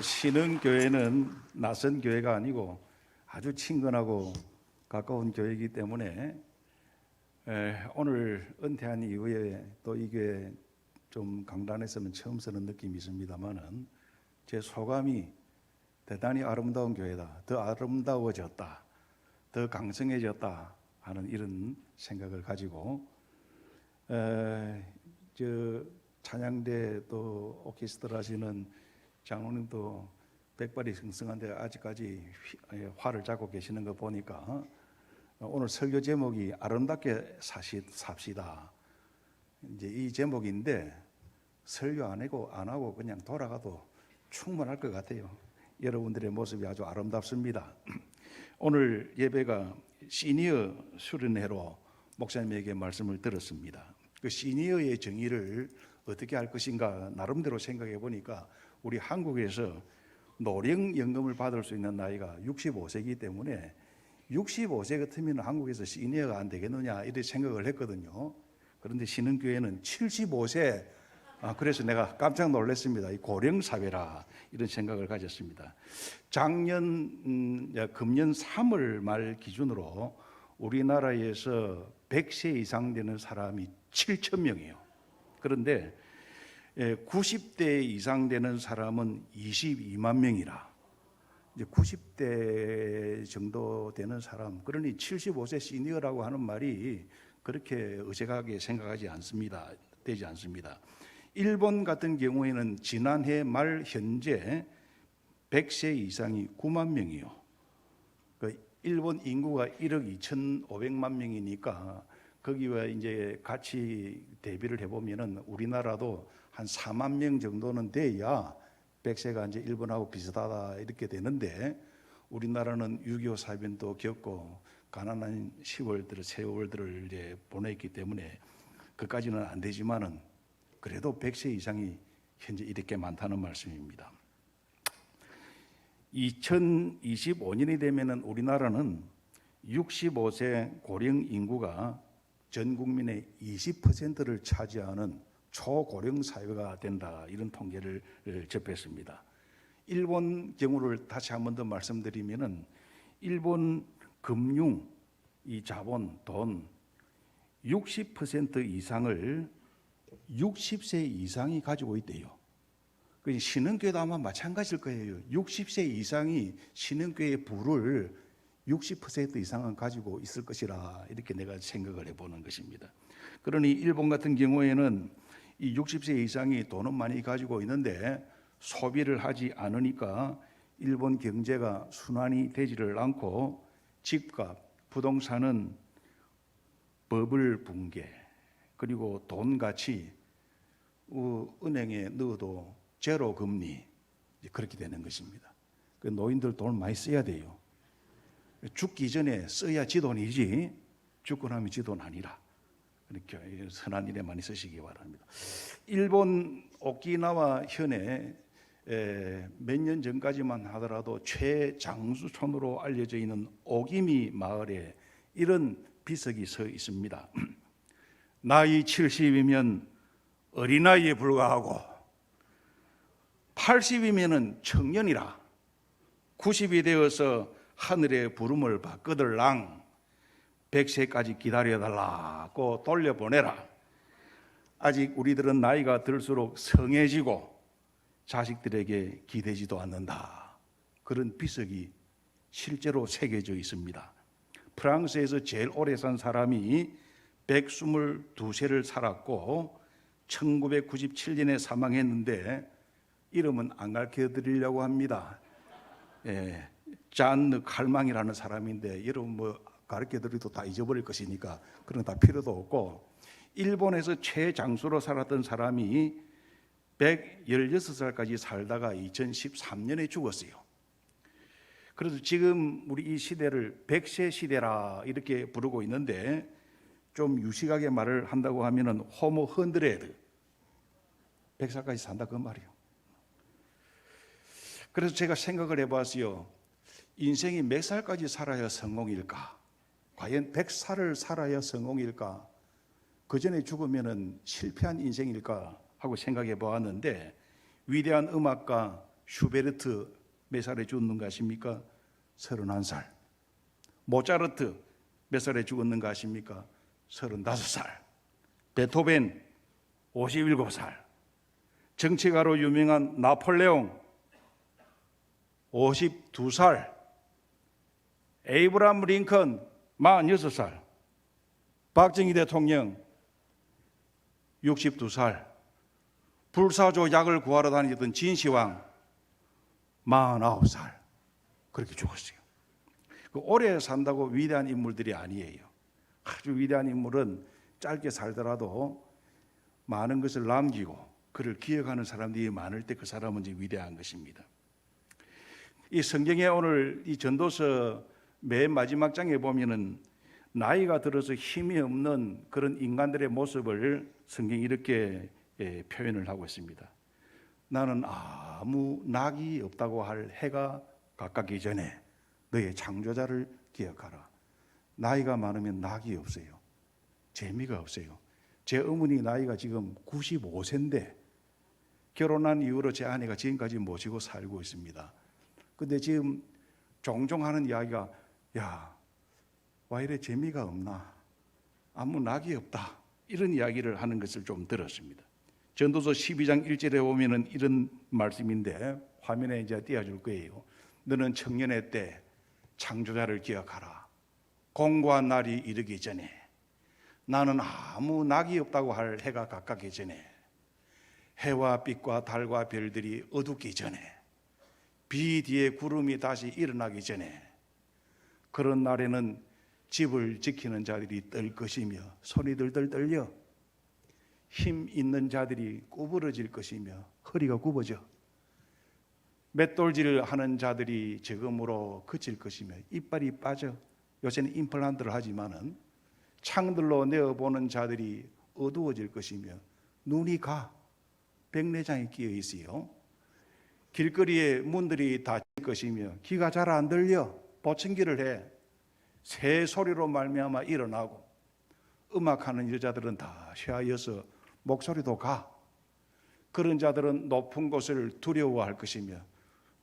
신흥교회는 낯선 교회가 아니고 아주 친근하고 가까운 교회이기 때문에 오늘 은퇴한 이후에 또 이 교회 좀 강단에서는 처음 서는 느낌이 있습니다만은 제 소감이 대단히 아름다운 교회다, 더 아름다워졌다, 더 강성해졌다 하는 이런 생각을 가지고 저 찬양대 또 오케스트라 하시는 장로님도 백발이 승승한데 아직까지 활을 잡고 계시는 거 보니까 오늘 설교 제목이 아름답게 삽시다. 이제 이 제목인데 설교 안 하고 그냥 돌아가도 충분할 것 같아요. 여러분들의 모습이 아주 아름답습니다. 오늘 예배가 시니어 수련회로 목사님에게 말씀을 들었습니다. 그 시니어의 정의를 어떻게 할 것인가 나름대로 생각해 보니까 우리 한국에서 노령연금을 받을 수 있는 나이가 65세이기 때문에 65세 같으면 한국에서 시니어가 안 되겠느냐 이렇게 생각을 했거든요. 그런데 신흥교회는 75세, 그래서 내가 깜짝 놀랐습니다. 이 고령사회라 이런 생각을 가졌습니다. 금년 3월 말 기준으로 우리나라에서 100세 이상 되는 사람이 7,000명이에요. 그런데 90대 이상 되는 사람은 22만 명이라 이제 90대 정도 되는 사람, 그러니 75세 시니어라고 하는 말이 그렇게 어색하게 생각하지 않습니다. 되지 않습니다. 일본 같은 경우에는 지난해 말 현재 100세 이상이 9만 명이요. 일본 인구가 1억 2,500만 명이니까 거기와 이제 같이 대비를 해보면은 우리나라도 한 4만 명 정도는 돼야 100세가 이제 일본하고 비슷하다 이렇게 되는데 우리나라는 6.25 사변도 겪고 가난한 세월들을 이제 보냈기 때문에 그까지는 안 되지만은 그래도 100세 이상이 현재 이렇게 많다는 말씀입니다. 2025년이 되면은 우리나라는 65세 고령 인구가 전 국민의 20%를 차지하는 초고령 사회가 된다, 이런 통계를 접했습니다. 일본 경우를 다시 한 번 더 말씀드리면은 일본 금융, 이 자본, 돈 60% 이상을 60세 이상이 가지고 있대요. 신흥교회도 아마 마찬가지일 거예요. 60세 이상이 신흥교회의 부를 60% 이상은 가지고 있을 것이라 이렇게 내가 생각을 해보는 것입니다. 그러니 일본 같은 경우에는 이 60세 이상이 돈은 많이 가지고 있는데 소비를 하지 않으니까 일본 경제가 순환이 되지를 않고 집값, 부동산은 버블 붕괴, 그리고 돈 가치 은행에 넣어도 제로 금리 그렇게 되는 것입니다. 노인들 돈 많이 써야 돼요. 죽기 전에 써야 지 돈이지 죽고 나면 지 돈 아니라. 이렇게 선한 일에 많이 쓰시기 바랍니다. 일본 오키나와 현에 몇 년 전까지만 하더라도 최장수촌으로 알려져 있는 오기미 마을에 이런 비석이 서 있습니다. 나이 70이면 어린아이에 불과하고 80이면 청년이라 90이 되어서 하늘의 부름을 받거들랑 100세까지 기다려달라고 돌려보내라. 아직 우리들은 나이가 들수록 성해지고 자식들에게 기대지도 않는다. 그런 비석이 실제로 새겨져 있습니다. 프랑스에서 제일 오래 산 사람이 122세를 살았고 1997년에 사망했는데 이름은 안 가르쳐드리려고 합니다. 잔느 칼망이라는 사람인데 이름 가르쳐드려도 다 잊어버릴 것이니까 그런 다 필요도 없고, 일본에서 최장수로 살았던 사람이 116살까지 살다가 2013년에 죽었어요. 그래서 지금 우리 이 시대를 100세 시대라 이렇게 부르고 있는데 좀 유식하게 말을 한다고 하면은 호모 헌드레드, 100살까지 산다 그 말이에요. 그래서 제가 생각을 해봤어요. 인생이 몇 살까지 살아야 성공일까? 과연 100살을 살아야 성공일까? 그 전에 죽으면 실패한 인생일까? 하고 생각해 보았는데 위대한 음악가 슈베르트 몇 살에 죽었는가 아십니까? 31살. 모차르트 몇 살에 죽었는가 아십니까? 35살. 베토벤 57살. 정치가로 유명한 나폴레옹 52살. 에이브라함 링컨 46살. 박정희 대통령 62살. 불사조 약을 구하러 다니던 진시황 49살. 그렇게 죽었어요. 오래 산다고 위대한 인물들이 아니에요. 아주 위대한 인물은 짧게 살더라도 많은 것을 남기고 그를 기억하는 사람들이 많을 때 그 사람은 이제 위대한 것입니다. 이 성경에 오늘 이 전도서 맨 마지막 장에 보면은 나이가 들어서 힘이 없는 그런 인간들의 모습을 성경이 이렇게 표현을 하고 있습니다. 나는 아무 낙이 없다고 할 해가 가깝기 전에 너의 창조자를 기억하라. 나이가 많으면 낙이 없어요. 재미가 없어요. 제 어머니 나이가 지금 95세인데 결혼한 이후로 제 아내가 지금까지 모시고 살고 있습니다. 근데 지금 종종 하는 이야기가 야, 와 이래 재미가 없나? 아무 낙이 없다. 이런 이야기를 하는 것을 좀 들었습니다. 전도서 12장 1절에 보면은 이런 말씀인데 화면에 이제 띄워줄 거예요. 너는 청년의 때 창조자를 기억하라. 공고한 날이 이르기 전에 나는 아무 낙이 없다고 할 해가 가깝기 전에 해와 빛과 달과 별들이 어둡기 전에 비 뒤에 구름이 다시 일어나기 전에 그런 날에는 집을 지키는 자들이 떨 것이며 손이 들들 떨려 힘 있는 자들이 구부러질 것이며 허리가 굽어져 맷돌질 하는 자들이 적음으로 그칠 것이며 이빨이 빠져 요새는 임플란트를 하지만은 창들로 내어보는 자들이 어두워질 것이며 눈이 가 백내장이 끼어 있어요. 길거리에 문들이 닫힐 것이며 귀가 잘 안 들려 보청기를 해 새 소리로 말미암아 일어나고 음악하는 여자들은 다 쇠하여서 목소리도 가 그런 자들은 높은 곳을 두려워할 것이며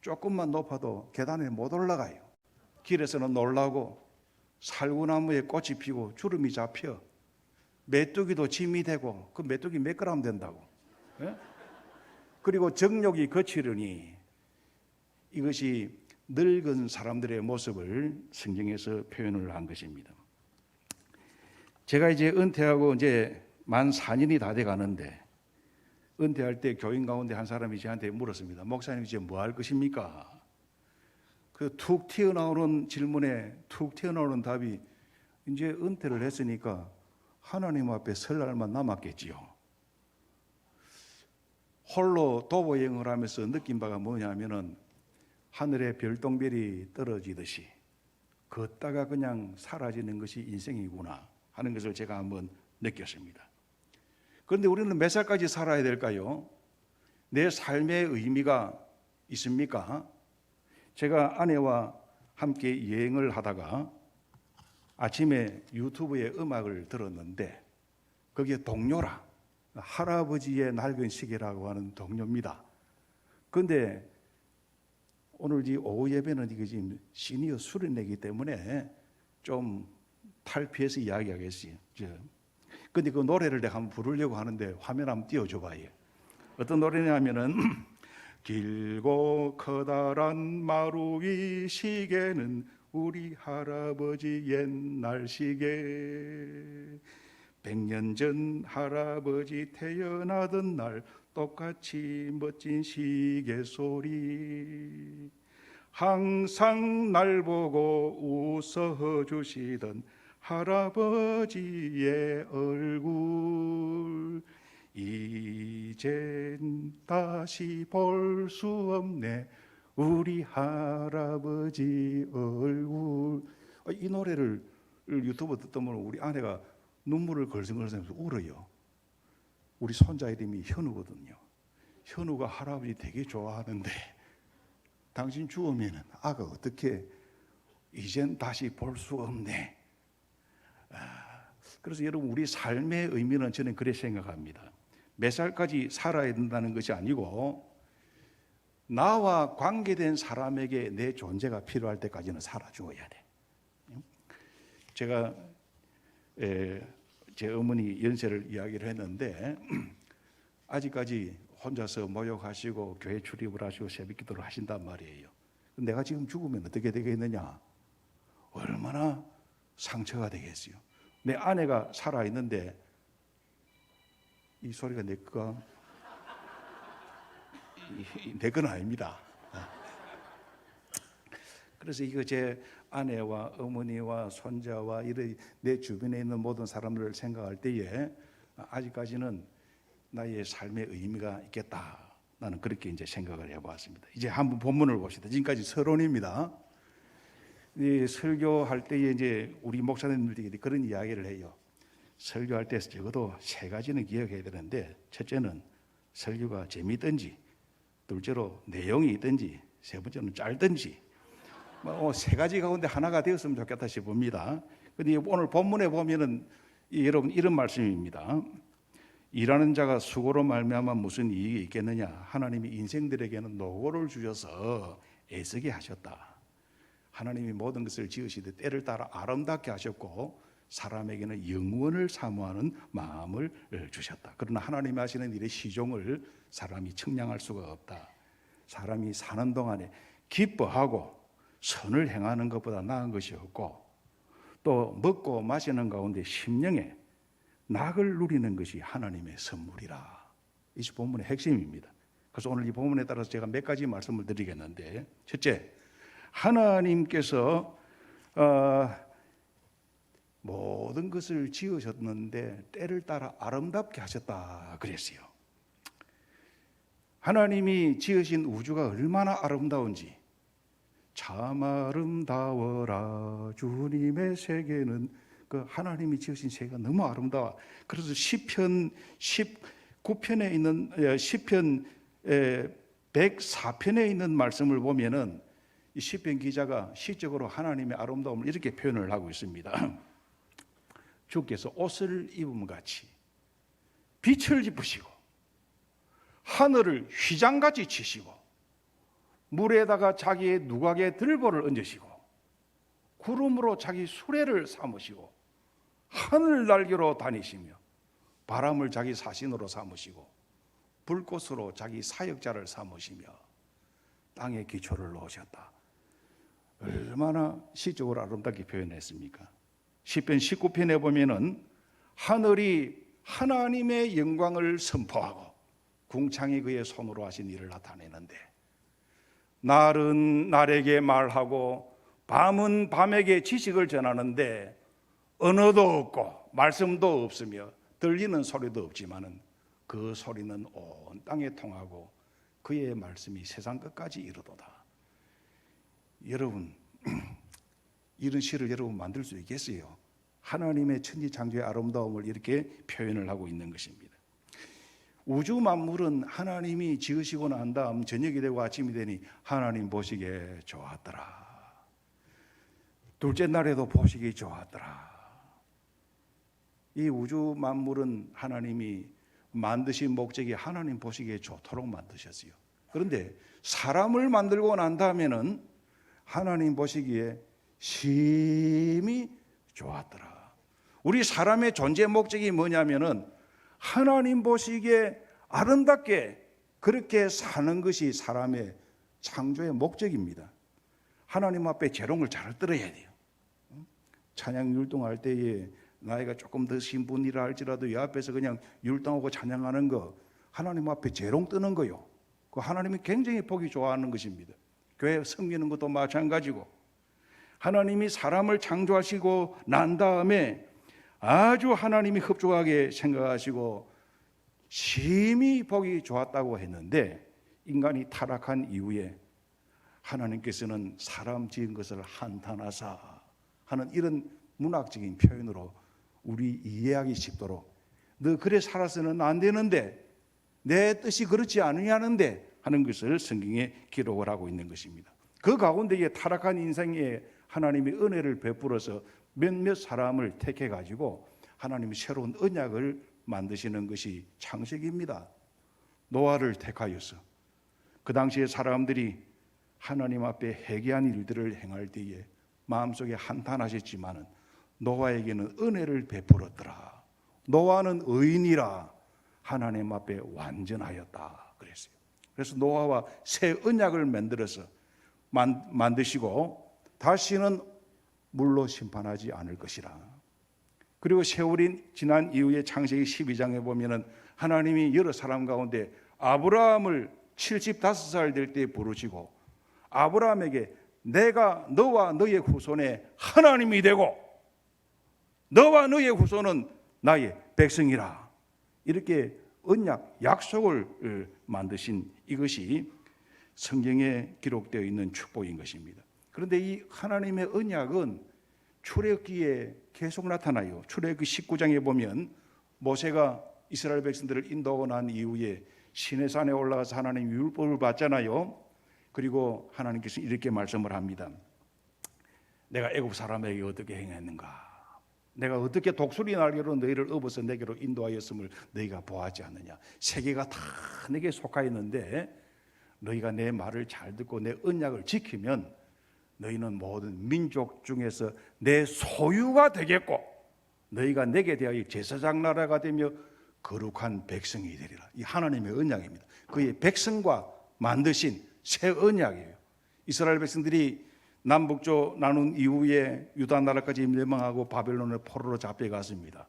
조금만 높아도 계단에 못 올라가요. 길에서는 놀라고 살구나무에 꽃이 피고 주름이 잡혀 메뚜기도 짐이 되고 그 메뚜기 몇 그램 된다고. 예? 그리고 정욕이 거치르니 이것이 늙은 사람들의 모습을 성경에서 표현을 한 것입니다. 제가 이제 은퇴하고 이제 만 4년이 다 돼 가는데 은퇴할 때 교인 가운데 한 사람이 저한테 물었습니다. 목사님 이제 뭐 할 것입니까? 그 툭 튀어나오는 질문에 툭 튀어나오는 답이 이제 은퇴를 했으니까 하나님 앞에 설 날만 남았겠지요. 홀로 도보 여행을 하면서 느낀 바가 뭐냐면은 하늘에 별똥별이 떨어지듯이 걷다가 그냥 사라지는 것이 인생이구나 하는 것을 제가 한번 느꼈습니다. 그런데 우리는 몇 살까지 살아야 될까요? 내 삶의 의미가 있습니까? 제가 아내와 함께 여행을 하다가 아침에 유튜브에 음악을 들었는데 거기에 동료라 할아버지의 낡은 시계라고 하는 동료입니다. 그런데 오늘 이 오후 예배는 이게 지금 시니어 수련회이기 때문에 좀 탈피해서 이야기하겠어요. 근데 그 노래를 내가 한번 부르려고 하는데 화면 한번 띄워줘 봐요. 어떤 노래냐면은 길고 커다란 마루 위 시계는 우리 할아버지 옛날 시계 100년 전 할아버지 태어나던 날 똑같이 멋진 시계 소리 항상 날 보고 웃어주시던 할아버지의 얼굴 이젠 다시 볼 수 없네 우리 할아버지 얼굴. 이 노래를 유튜브 듣다 보면 우리 아내가 눈물을 걸성걸성해서 울어요. 우리 손자 이름이 현우거든요. 현우가 할아버지 되게 좋아하는데 당신 죽으면 아가 어떻게 이젠 다시 볼 수 없네. 그래서 여러분 우리 삶의 의미는 저는 그렇게 생각합니다. 몇 살까지 살아야 된다는 것이 아니고 나와 관계된 사람에게 내 존재가 필요할 때까지는 살아주어야 돼. 제가 제 어머니 연세를 이야기를 했는데 아직까지 혼자서 모욕하시고 교회 출입을 하시고 새벽기도를 하신단 말이에요. 내가 지금 죽으면 어떻게 되겠느냐? 얼마나 상처가 되겠어요. 내 아내가 살아있는데 이 소리가 내 건 아닙니다. 그래서 이거 제 아내와 어머니와 손자와 이런 내 주변에 있는 모든 사람들을 생각할 때에 아직까지는 나의 삶의 의미가 있겠다. 나는 그렇게 이제 생각을 해봤습니다. 이제 한번 본문을 봅시다. 지금까지 서론입니다. 이 설교할 때에 이제 우리 목사님들이 그런 이야기를 해요. 설교할 때 적어도 세 가지는 기억해야 되는데, 첫째는 설교가 재미있든지, 둘째로 내용이 있든지, 세 번째는 짧든지, 세 가지 가운데 하나가 되었으면 좋겠다 싶습니다. 근데 오늘 본문에 보면은 여러분 이런 말씀입니다. 일하는 자가 수고로 말미암아 무슨 이익이 있겠느냐? 하나님이 인생들에게는 노고를 주셔서 애쓰게 하셨다. 하나님이 모든 것을 지으시되 때를 따라 아름답게 하셨고 사람에게는 영원을 사모하는 마음을 주셨다. 그러나 하나님이 하시는 일의 시종을 사람이 측량할 수가 없다. 사람이 사는 동안에 기뻐하고 선을 행하는 것보다 나은 것이 없고, 또 먹고 마시는 가운데 심령에 낙을 누리는 것이 하나님의 선물이라. 이것이 본문의 핵심입니다. 그래서 오늘 이 본문에 따라서 제가 몇 가지 말씀을 드리겠는데, 첫째, 하나님께서 모든 것을 지으셨는데 때를 따라 아름답게 하셨다 그랬어요. 하나님이 지으신 우주가 얼마나 아름다운지, 참 아름다워라 주님의 세계는, 그 하나님이 지으신 세계가 너무 아름다워. 그래서 시편 19편에 있는 시편 104편에 있는 말씀을 보면은 이 시편 기자가 시적으로 하나님의 아름다움을 이렇게 표현을 하고 있습니다. 주께서 옷을 입음 같이 빛을 입으시고 하늘을 휘장같이 치시고 물에다가 자기의 누각의 들보를 얹으시고 구름으로 자기 수레를 삼으시고 하늘 날개로 다니시며 바람을 자기 사신으로 삼으시고 불꽃으로 자기 사역자를 삼으시며 땅의 기초를 놓으셨다. 얼마나 시적으로 아름답게 표현했습니까? 시편 19편에 보면은 하늘이 하나님의 영광을 선포하고 궁창이 그의 손으로 하신 일을 나타내는데, 날은 날에게 말하고 밤은 밤에게 지식을 전하는데 언어도 없고 말씀도 없으며 들리는 소리도 없지만은 그 소리는 온 땅에 통하고 그의 말씀이 세상 끝까지 이르도다. 여러분, 이런 시를 여러분 만들 수 있겠어요? 하나님의 천지창조의 아름다움을 이렇게 표현을 하고 있는 것입니다. 우주 만물은 하나님이 지으시고 난 다음 저녁이 되고 아침이 되니 하나님 보시기에 좋았더라. 둘째 날에도 보시기 좋았더라. 이 우주 만물은 하나님이 만드신 목적이 하나님 보시기에 좋도록 만드셨어요. 그런데 사람을 만들고 난 다음에는 하나님 보시기에 심히 좋았더라. 우리 사람의 존재 목적이 뭐냐면은 하나님 보시기에 아름답게 그렇게 사는 것이 사람의 창조의 목적입니다. 하나님 앞에 재롱을 잘 떨어야 돼요. 찬양 율동할 때에 나이가 조금 드신 분이라 할지라도 이 앞에서 그냥 율동하고 찬양하는 거, 하나님 앞에 재롱 뜨는 거요. 그 하나님이 굉장히 보기 좋아하는 것입니다. 교회 섬기는 것도 마찬가지고, 하나님이 사람을 창조하시고 난 다음에 아주 하나님이 흡족하게 생각하시고 심히 보기 좋았다고 했는데, 인간이 타락한 이후에 하나님께서는 사람 지은 것을 한탄하사 하는 이런 문학적인 표현으로 우리 이해하기 쉽도록, 너 그래 살아서는 안 되는데, 내 뜻이 그렇지 않으냐는데 하는 것을 성경에 기록을 하고 있는 것입니다. 그 가운데에 타락한 인생에 하나님이 은혜를 베풀어서 몇몇 사람을 택해 가지고 하나님이 새로운 언약을 만드시는 것이 창세기입니다. 노아를 택하여서 그 당시에 사람들이 하나님 앞에 회개한 일들을 행할 때에 마음속에 한탄하셨지만은 노아에게는 은혜를 베풀었더라. 노아는 의인이라 하나님 앞에 완전하였다 그랬어요. 그래서 노아와 새 언약을 만들어서 만드시고 다시는 물로 심판하지 않을 것이라. 그리고 세월이 지난 이후에 창세기 12장에 보면은 하나님이 여러 사람 가운데 아브라함을 75살 될 때 부르시고 아브라함에게 내가 너와 너의 후손의 하나님이 되고 너와 너의 후손은 나의 백성이라, 이렇게 언약 약속을 만드신 이것이 성경에 기록되어 있는 축복인 것입니다. 그런데 이 하나님의 언약은 출애굽기에 계속 나타나요. 출애굽기 19장에 보면 모세가 이스라엘 백성들을 인도하고 난 이후에 시내산에 올라가서 하나님 율법을 받잖아요. 그리고 하나님께서 이렇게 말씀을 합니다. 내가 애굽 사람에게 어떻게 행했는가? 내가 어떻게 독수리 날개로 너희를 업어서 내게로 인도하였음을 너희가 보았지 않느냐? 세계가 다 내게 속하 있는데 너희가 내 말을 잘 듣고 내 언약을 지키면 너희는 모든 민족 중에서 내 소유가 되겠고 너희가 내게 대하여 제사장 나라가 되며 거룩한 백성이 되리라. 이 하나님의 언약입니다. 그의 백성과 만드신 새 언약이에요. 이스라엘 백성들이 남북조 나눈 이후에 유다 나라까지 멸망하고 바벨론의 포로로 잡혀갔습니다.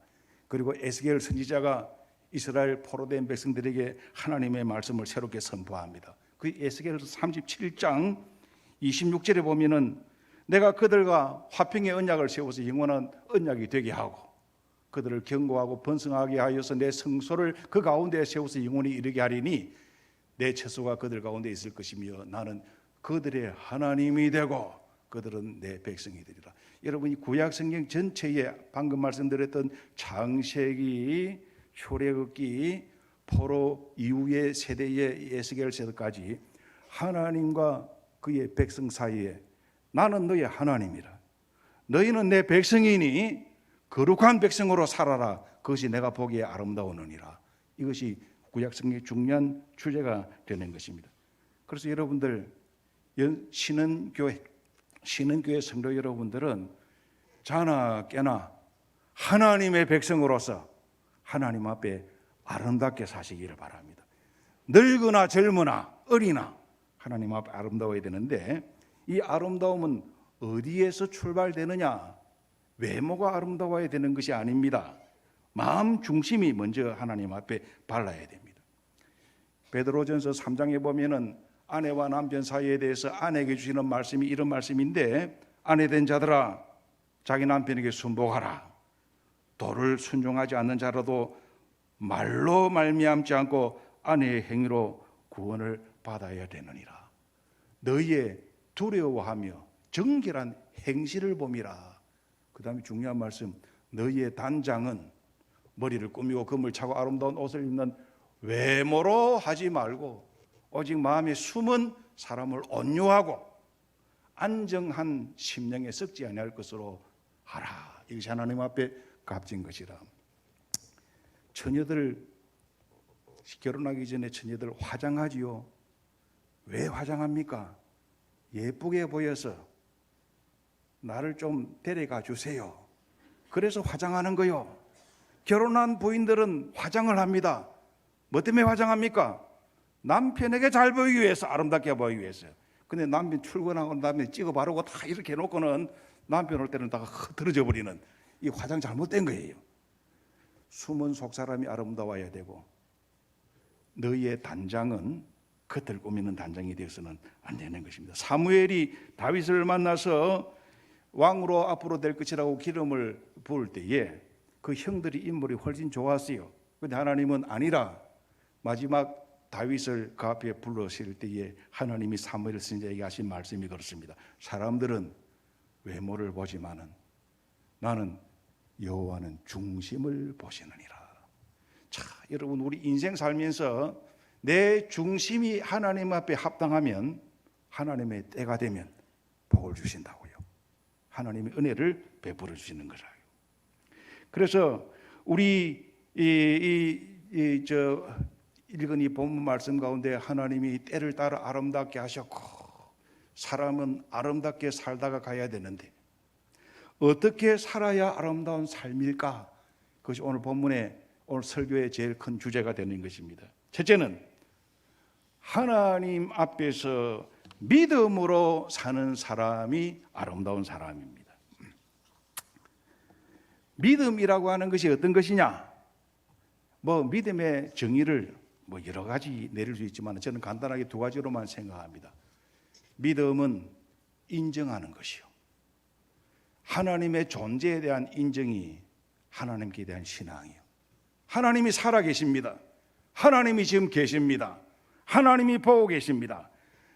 그리고 에스겔 선지자가 이스라엘 포로된 백성들에게 하나님의 말씀을 새롭게 선포합니다. 그 에스겔 37장 26절에 보면은 내가 그들과 화평의 언약을 세워서 영원한 언약이 되게 하고 그들을 견고하고 번성하게 하여서 내 성소를 그 가운데 세워서 영원히 이르게 하리니 내 처소가 그들 가운데 있을 것이며 나는 그들의 하나님이 되고 그들은 내 백성이 되리라. 여러분, 이 구약 성경 전체에 방금 말씀드렸던 창세기, 출애굽기, 포로 이후의 세대의 에스겔 세대까지 하나님과 그의 백성 사이에 나는 너의 하나님이라, 너희는 내 백성이니 거룩한 백성으로 살아라, 그것이 내가 보기에 아름다우느니라. 이것이 구약 성경의 중요한 주제가 되는 것입니다. 그래서 여러분들 신은교회 성도 여러분들은 자나 깨나 하나님의 백성으로서 하나님 앞에 아름답게 사시기를 바랍니다. 늙으나 젊으나 어리나 하나님 앞에 아름다워야 되는데 이 아름다움은 어디에서 출발되느냐? 외모가 아름다워야 되는 것이 아닙니다. 마음 중심이 먼저 하나님 앞에 발라야 됩니다. 베드로전서 3장에 보면은 아내와 남편 사이에 대해서 아내에게 주시는 말씀이 이런 말씀인데, 아내된 자들아 자기 남편에게 순복하라. 도를 순종하지 않는 자라도 말로 말미암지 않고 아내의 행위로 구원을 받아야 되느니라. 너희의 두려워하며 정결한 행실을 봄이라. 그 다음에 중요한 말씀, 너희의 단장은 머리를 꾸미고 금을 차고 아름다운 옷을 입는 외모로 하지 말고 오직 마음에 숨은 사람을 온유하고 안정한 심령에 썩지 아니할 것으로 하라. 이것이 하나님 앞에 값진 것이라. 처녀들 결혼하기 전에 처녀들 화장하지요. 왜 화장합니까? 예쁘게 보여서 나를 좀 데려가 주세요. 그래서 화장하는 거요. 결혼한 부인들은 화장을 합니다. 뭐 때문에 화장합니까? 남편에게 잘 보이기 위해서, 아름답게 보이기 위해서. 근데 남편 출근하고 남편 찍어 바르고 다 이렇게 해놓고는 남편 올 때는 다 흐트러져 버리는, 이 화장 잘못된 거예요. 숨은 속사람이 아름다워야 되고 너희의 단장은 겉을 꾸미는 단장이 되어서는 안 되는 것입니다. 사무엘이 다윗을 만나서 왕으로 앞으로 될 것이라고 기름을 부을 때에 그 형들이 인물이 훨씬 좋았어요. 그런데 하나님은 아니라, 마지막 다윗을 그 앞에 불러실 때에 하나님이 사무엘 선지자에게 하신 말씀이 그렇습니다. 사람들은 외모를 보지만은 나는 여호와는 중심을 보시느니라. 자, 여러분, 우리 인생 살면서 내 중심이 하나님 앞에 합당하면 하나님의 때가 되면 복을 주신다고요. 하나님의 은혜를 베풀어 주시는 거라요. 그래서 우리 읽은 이 본문 말씀 가운데 하나님이 때를 따라 아름답게 하셨고 사람은 아름답게 살다가 가야 되는데 어떻게 살아야 아름다운 삶일까? 그것이 오늘 본문의 오늘 설교의 제일 큰 주제가 되는 것입니다. 첫째는 하나님 앞에서 믿음으로 사는 사람이 아름다운 사람입니다. 믿음이라고 하는 것이 어떤 것이냐? 믿음의 정의를 여러 가지 내릴 수 있지만 저는 간단하게 두 가지로만 생각합니다. 믿음은 인정하는 것이요. 하나님의 존재에 대한 인정이 하나님께 대한 신앙이요. 하나님이 살아계십니다. 하나님이 지금 계십니다. 하나님이 보고 계십니다.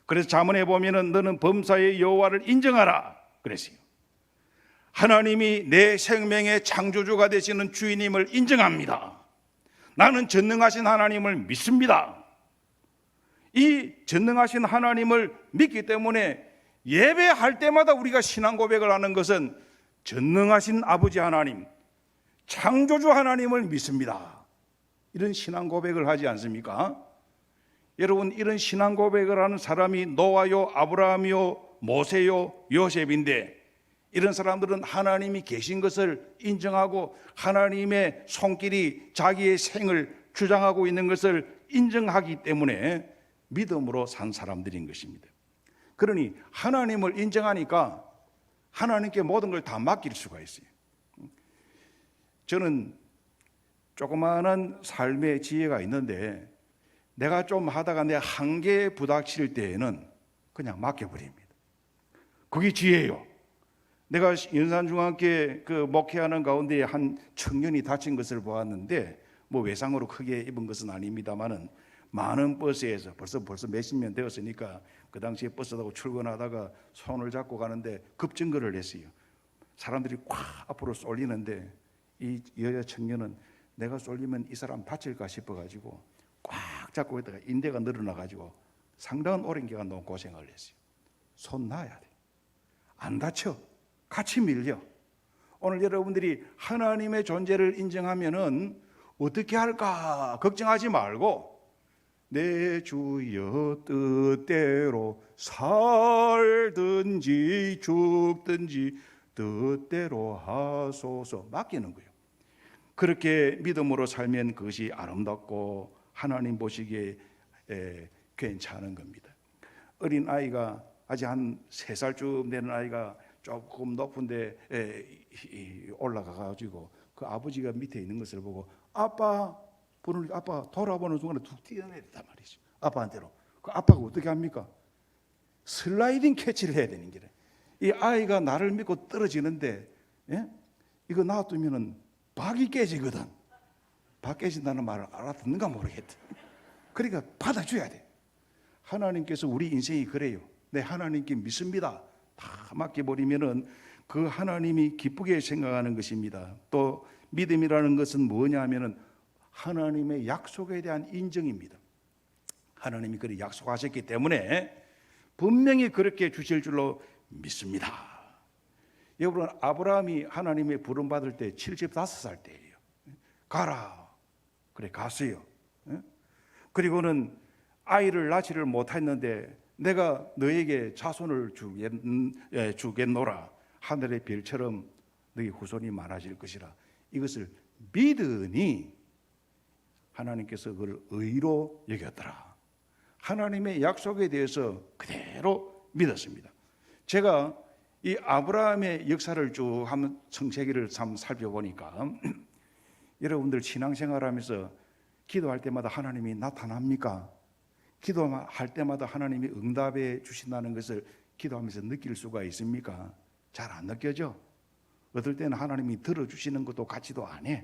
그래서 잠언에 보면은 너는 범사의 여호와를 인정하라 그랬어요. 하나님이 내 생명의 창조주가 되시는 주인임을 인정합니다. 나는 전능하신 하나님을 믿습니다. 이 전능하신 하나님을 믿기 때문에 예배할 때마다 우리가 신앙 고백을 하는 것은 전능하신 아버지 하나님, 창조주 하나님을 믿습니다. 이런 신앙 고백을 하지 않습니까? 여러분, 이런 신앙 고백을 하는 사람이 노아요, 아브라함이요, 모세요, 요셉인데 이런 사람들은 하나님이 계신 것을 인정하고 하나님의 손길이 자기의 생을 주장하고 있는 것을 인정하기 때문에 믿음으로 산 사람들인 것입니다. 그러니 하나님을 인정하니까 하나님께 모든 걸 다 맡길 수가 있어요. 저는 조그마한 삶의 지혜가 있는데 내가 좀 하다가 내 한계에 부닥칠 때에는 그냥 맡겨버립니다. 그게 지혜예요. 내가 연산중학교에 목회하는 가운데 한 청년이 다친 것을 보았는데 외상으로 크게 입은 것은 아닙니다만은 많은 버스에서 벌써 몇십 년 되었으니까 그 당시에 버스 타고 출근하다가 손을 잡고 가는데 급정거를 했어요. 사람들이 꽉 앞으로 쏠리는데 이 여자 청년은 내가 쏠리면 이 사람 다칠까 싶어가지고 꽉 잡고 있다가 인대가 늘어나가지고 상당한 오랜 기간 동안 고생을 했어요. 손 놔야 돼. 안 다쳐. 같이 밀려. 오늘 여러분들이 하나님의 존재를 인정하면은 어떻게 할까 걱정하지 말고 내 주여 뜻대로 살든지 죽든지 뜻대로 하소서 맡기는 거예요. 그렇게 믿음으로 살면 그것이 아름답고 하나님 보시기에 괜찮은 겁니다. 어린 아이가 아직 한 3살쯤 되는 아이가 조금 높은 데 올라가가지고 그 아버지가 밑에 있는 것을 보고 아빠 부르니까 아빠 돌아보는 순간에 툭 뛰어내렸단 말이죠. 아빠한테로. 그 아빠가 어떻게 합니까? 슬라이딩 캐치를 해야 되는 게래. 이 아이가 나를 믿고 떨어지는데 이거 놔두면은 박이 깨지거든. 박 깨진다는 말을 알아듣는가 모르겠다. 그러니까 받아줘야 돼. 하나님께서 우리 인생이 그래요. 네, 하나님께 믿습니다. 다 맡겨버리면은 그 하나님이 기쁘게 생각하는 것입니다. 또 믿음이라는 것은 뭐냐 하면은 하나님의 약속에 대한 인정입니다. 하나님이 그렇게 약속하셨기 때문에 분명히 그렇게 주실 줄로 믿습니다. 여러분, 아브라함이 하나님의 부름 받을 때 75살 때예요. 가라. 그래 갔어요. 그리고는 아이를 낳지를 못했는데 내가 너에게 자손을 주겠노라. 하늘의 별처럼 너희 후손이 많아질 것이라. 이것을 믿으니 하나님께서 그걸 의로 여겼더라. 하나님의 약속에 대해서 그대로 믿었습니다. 제가 이 아브라함의 역사를 쭉 한번 청세기를 살펴보니까 여러분들 신앙생활하면서 기도할 때마다 하나님이 나타납니까? 기도할 때마다 하나님이 응답해 주신다는 것을 기도하면서 느낄 수가 있습니까? 잘 안 느껴져. 어떨 때는 하나님이 들어주시는 것도 같지도 않아.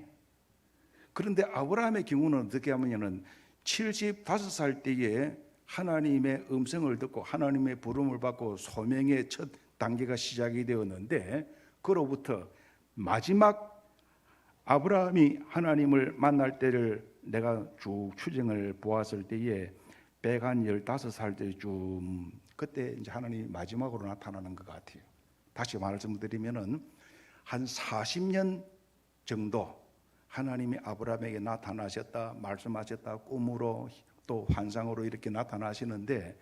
그런데 아브라함의 경우는 어떻게 하면은 75살 때에 하나님의 음성을 듣고 하나님의 부름을 받고 소명의 첫 단계가 시작이 되었는데 그로부터 마지막 아브라함이 하나님을 만날 때를 내가 쭉 추정을 보았을 때에 115살 때쯤 그때 이제 하나님이 마지막으로 나타나는 것 같아요. 다시 말씀드리면은 한 40년 정도 하나님이 아브라함에게 나타나셨다, 말씀하셨다, 꿈으로 또 환상으로 이렇게 나타나시는데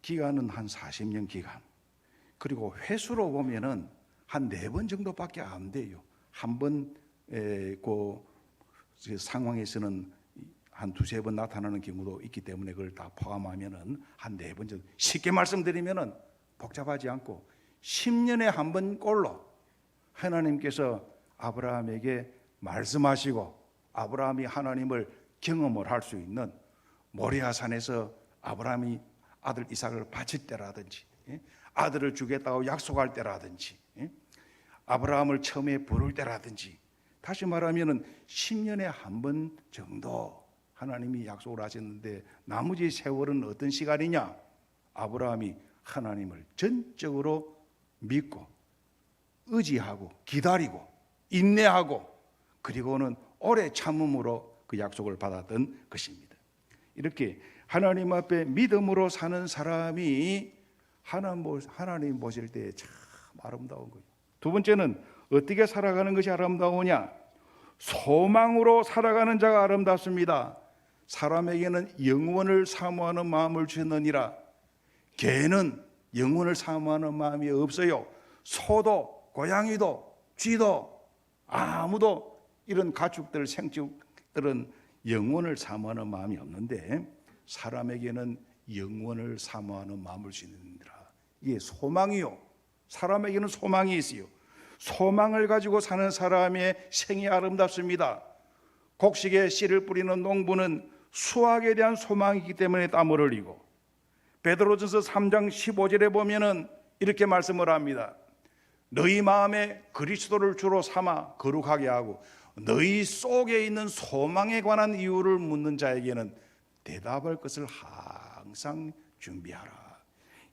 기간은 한 40년 기간. 그리고 횟수로 보면은 한 4번 정도밖에 안 돼요. 한 번 그 상황에서는 한 2-3번 나타나는 경우도 있기 때문에 그걸 다 포함하면은 한 4번 정도. 쉽게 말씀드리면은 복잡하지 않고 10년에 한 번 꼴로 하나님께서 아브라함에게 말씀하시고 아브라함이 하나님을 경험을 할 수 있는 모리아산에서 아브라함이 아들 이삭을 바칠 때라든지 아들을 주겠다고 약속할 때라든지 아브라함을 처음에 부를 때라든지 다시 말하면은 10년에 한 번 정도 하나님이 약속을 하셨는데 나머지 세월은 어떤 시간이냐? 아브라함이 하나님을 전적으로 믿고 의지하고 기다리고 인내하고 그리고는 오래 참음으로 그 약속을 받았던 것입니다. 이렇게 하나님 앞에 믿음으로 사는 사람이 하나님 보실 때 참 아름다운 거예요. 두 번째는 어떻게 살아가는 것이 아름다우냐? 소망으로 살아가는 자가 아름답습니다. 사람에게는 영원을 사모하는 마음을 주셨느니라. 개는 영원을 사모하는 마음이 없어요. 소도 고양이도 쥐도 아무도 이런 가축들 생축들은 영원을 사모하는 마음이 없는데 사람에게는 영원을 사모하는 마음을 주시느니라. 이게 소망이요. 사람에게는 소망이 있어요. 소망을 가지고 사는 사람의 생이 아름답습니다. 곡식에 씨를 뿌리는 농부는 수확에 대한 소망이기 때문에 땀을 흘리고 베드로전서 3장 15절에 보면은 이렇게 말씀을 합니다. 너희 마음에 그리스도를 주로 삼아 거룩하게 하고 너희 속에 있는 소망에 관한 이유를 묻는 자에게는 대답할 것을 항상 준비하라.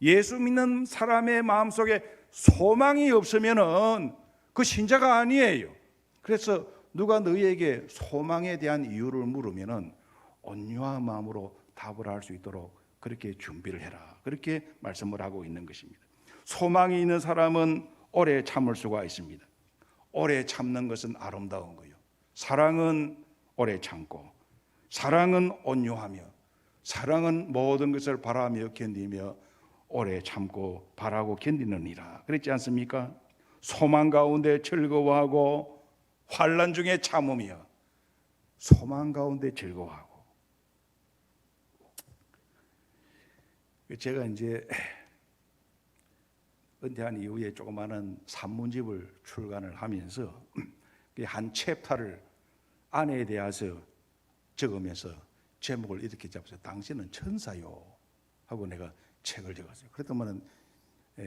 예수 믿는 사람의 마음속에 소망이 없으면은 그 신자가 아니에요. 그래서 누가 너희에게 소망에 대한 이유를 물으면은 온유한 마음으로 답을 할 수 있도록 그렇게 준비를 해라. 그렇게 말씀을 하고 있는 것입니다. 소망이 있는 사람은 오래 참을 수가 있습니다. 오래 참는 것은 아름다운 거예요. 사랑은 오래 참고 사랑은 온유하며 사랑은 모든 것을 바라며 견디며 오래 참고 바라고 견디느니라. 그랬지 않습니까? 소망 가운데 즐거워하고 환난 중에 참으며 소망 가운데 즐거워하고. 제가 이제 은퇴한 이후에 조그마한 산문집을 출간을 하면서 한 챕터를 아내에 대해서 적으면서 제목을 이렇게 잡았어요. 당신은 천사요 하고 내가 책을 적었어요. 그랬더니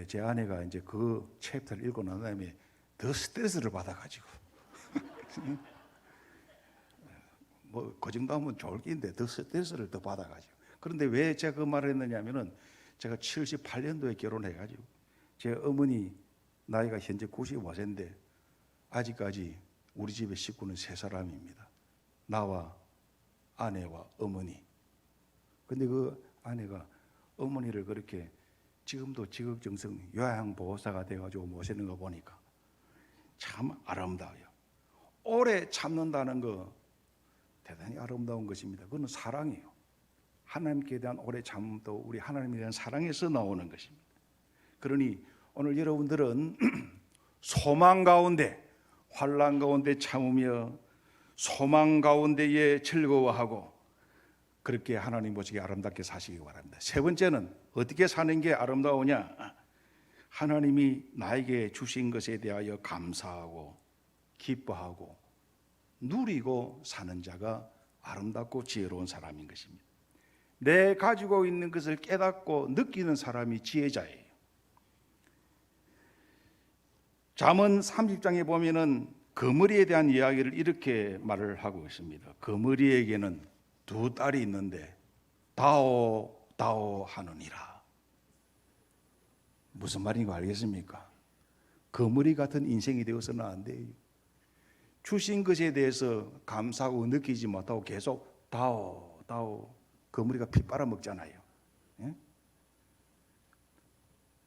제 아내가 이제 그 챕터를 읽고 난 다음에 더 스트레스를 받아가지고 뭐 그 정도 하면 좋을 게인데 더 스트레스를 더 받아가지고. 그런데 왜 제가 그 말을 했느냐면은 제가 78년도에 결혼해가지고 제 어머니 나이가 현재 95세인데 아직까지 우리 집의 식구는 3사람입니다. 나와 아내와 어머니. 근데 그 아내가 어머니를 그렇게 지금도 지극정성 요양보호사가 돼가지고 모시는 거 보니까 참 아름다워요. 오래 참는다는 거 대단히 아름다운 것입니다. 그건 사랑이에요. 하나님께 대한 오래 참음도 우리 하나님에 대한 사랑에서 나오는 것입니다. 그러니 오늘 여러분들은 소망 가운데 환난 가운데 참으며 소망 가운데에 즐거워하고 그렇게 하나님 보시기에 아름답게 사시기 바랍니다. 세 번째는 어떻게 사는 게 아름다우냐? 하나님이 나에게 주신 것에 대하여 감사하고 기뻐하고 누리고 사는 자가 아름답고 지혜로운 사람인 것입니다. 내 가지고 있는 것을 깨닫고 느끼는 사람이 지혜자예요. 잠언 30장에 보면은 거머리에 대한 이야기를 이렇게 말을 하고 있습니다. 거머리에게는 2딸이 있는데 다오 다오 하느니라. 무슨 말인 거 알겠습니까? 거머리 같은 인생이 되어서는 안 돼요. 주신 것에 대해서 감사하고 느끼지 못하고 계속 다오 다오. 거머리가 피 빨아먹잖아요. 예?